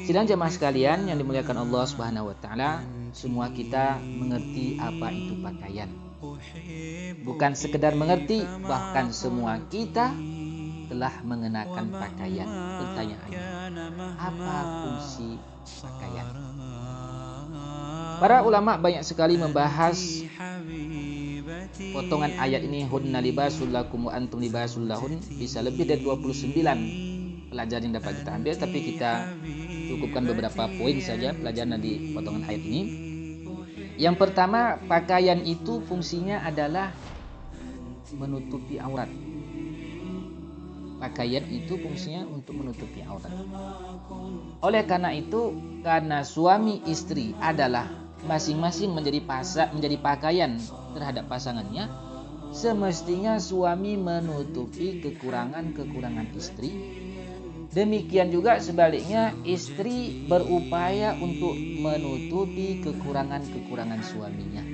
Sidang jemaah sekalian yang dimuliakan Allah Subhanahu wa taala, semua kita mengerti apa itu pakaian. Bukan sekedar mengerti, bahkan semua kita telah mengenakan pakaian. Pertanyaannya, apa fungsi pakaian? Para ulama banyak sekali membahas potongan ayat ini, hunna libasul lakum wa antum libasul lahun. Bisa lebih dari 29 pelajaran yang dapat kita ambil, tapi kita cukupkan beberapa poin saja pelajaran di potongan ayat ini. Yang pertama, pakaian itu fungsinya adalah menutupi aurat. Pakaian itu fungsinya untuk menutupi aurat. Oleh karena itu, karena suami istri adalah masing-masing menjadi pakaian terhadap pasangannya, semestinya suami menutupi kekurangan-kekurangan istri. Demikian juga sebaliknya, istri berupaya untuk menutupi kekurangan-kekurangan suaminya.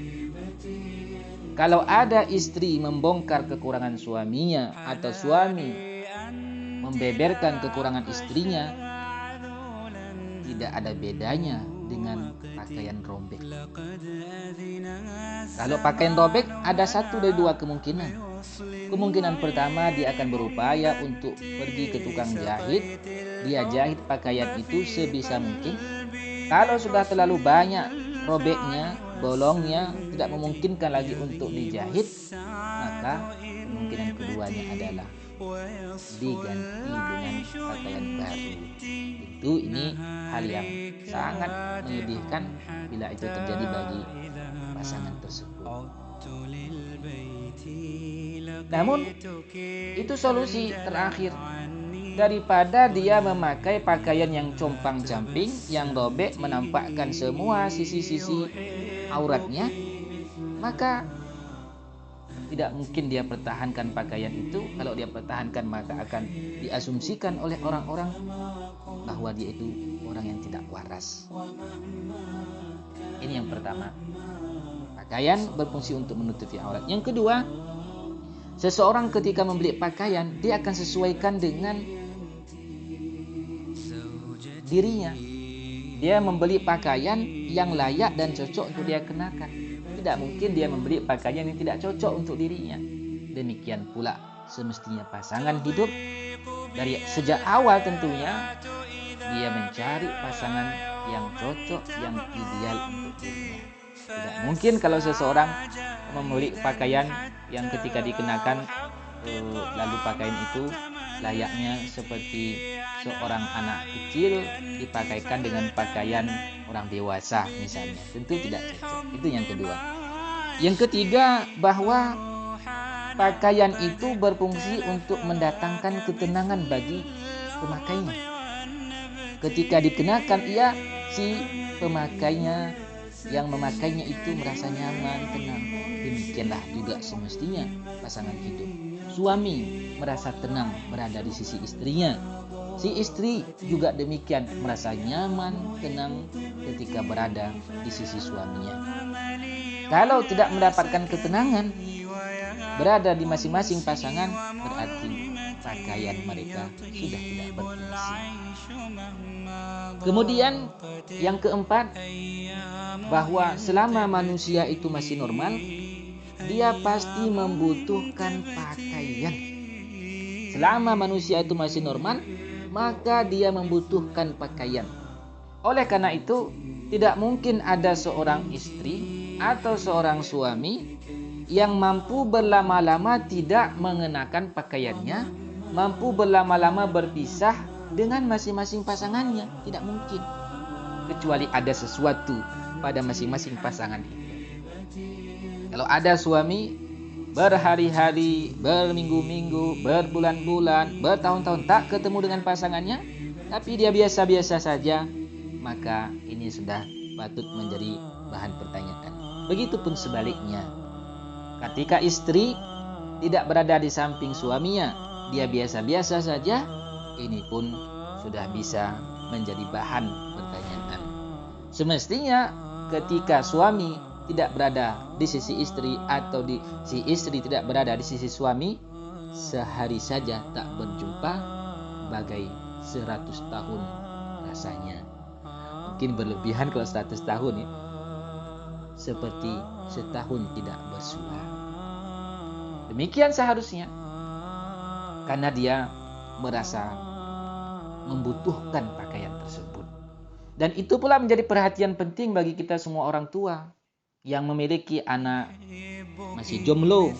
Kalau ada istri membongkar kekurangan suaminya atau suami membeberkan kekurangan istrinya, tidak ada bedanya dengan pakaian robek. Kalau pakaian robek, ada satu dari dua kemungkinan. Kemungkinan pertama, dia akan berupaya untuk pergi ke tukang jahit. Dia jahit pakaian itu sebisa mungkin. Kalau sudah terlalu banyak robeknya, bolongnya, tidak memungkinkan lagi untuk dijahit, maka kemungkinan keduanya adalah diganti dengan pakaian baru. Tentu ini hal yang sangat menyedihkan bila itu terjadi bagi pasangan tersebut. Namun itu solusi terakhir. Daripada dia memakai pakaian yang compang-camping, yang robek, menampakkan semua sisi-sisi auratnya, maka tidak mungkin dia pertahankan pakaian itu. Kalau dia pertahankan, maka akan diasumsikan oleh orang-orang bahwa dia itu orang yang tidak waras. Ini yang pertama. Pakaian berfungsi untuk menutupi aurat. Yang kedua, seseorang ketika membeli pakaian, dia akan sesuaikan dengan dirinya. Dia membeli pakaian yang layak dan cocok untuk dia kenakan. Tidak mungkin dia membeli pakaian yang tidak cocok untuk dirinya. Demikian pula semestinya pasangan hidup. Dari sejak awal tentunya dia mencari pasangan yang cocok, yang ideal untuk dirinya. Tidak mungkin kalau seseorang membeli pakaian yang ketika dikenakan lalu pakaian itu layaknya seperti seorang anak kecil dipakaikan dengan pakaian orang dewasa misalnya. Tentu tidak cocok. Itu yang kedua. Yang ketiga, bahwa pakaian itu berfungsi untuk mendatangkan ketenangan bagi pemakainya. Ketika dikenakan, si pemakainya yang memakainya itu merasa nyaman, tenang. Demikianlah juga semestinya pasangan hidup. Suami merasa tenang berada di sisi istrinya. Si istri juga demikian, merasa nyaman, tenang ketika berada di sisi suaminya. Kalau tidak mendapatkan ketenangan berada di masing-masing pasangan, berarti pakaian mereka sudah tidak berfungsi. Kemudian yang keempat, bahwa selama manusia itu masih normal, dia pasti membutuhkan pakaian. Selama manusia itu masih normal, maka dia membutuhkan pakaian. Oleh karena itu, tidak mungkin ada seorang istri atau seorang suami yang mampu berlama-lama tidak mengenakan pakaiannya, mampu berlama-lama berpisah dengan masing-masing pasangannya. Tidak mungkin, kecuali ada sesuatu pada masing-masing pasangan itu. Kalau ada suami berhari-hari, berminggu-minggu, berbulan-bulan, bertahun-tahun tak ketemu dengan pasangannya, tapi dia biasa-biasa saja, maka ini sudah patut menjadi bahan pertanyaan. Begitupun sebaliknya, ketika istri tidak berada di samping suaminya, dia biasa-biasa saja, ini pun sudah bisa menjadi bahan pertanyaan. Semestinya ketika suami tidak berada di sisi istri atau si istri tidak berada di sisi suami, sehari saja tak berjumpa bagai 100 tahun rasanya. Mungkin berlebihan kalau 100 tahun ya. Seperti setahun tidak bersua. Demikian seharusnya. Karena dia merasa membutuhkan pakaian tersebut. Dan itu pula menjadi perhatian penting bagi kita semua orang tua yang memiliki anak masih jomblo,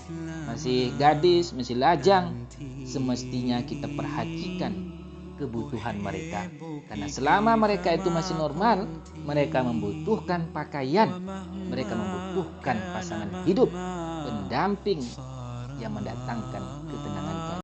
masih gadis, masih lajang. Semestinya kita perhatikan kebutuhan mereka. Karena selama mereka itu masih normal, mereka membutuhkan pakaian, mereka membutuhkan pasangan hidup, pendamping yang mendatangkan ketenangan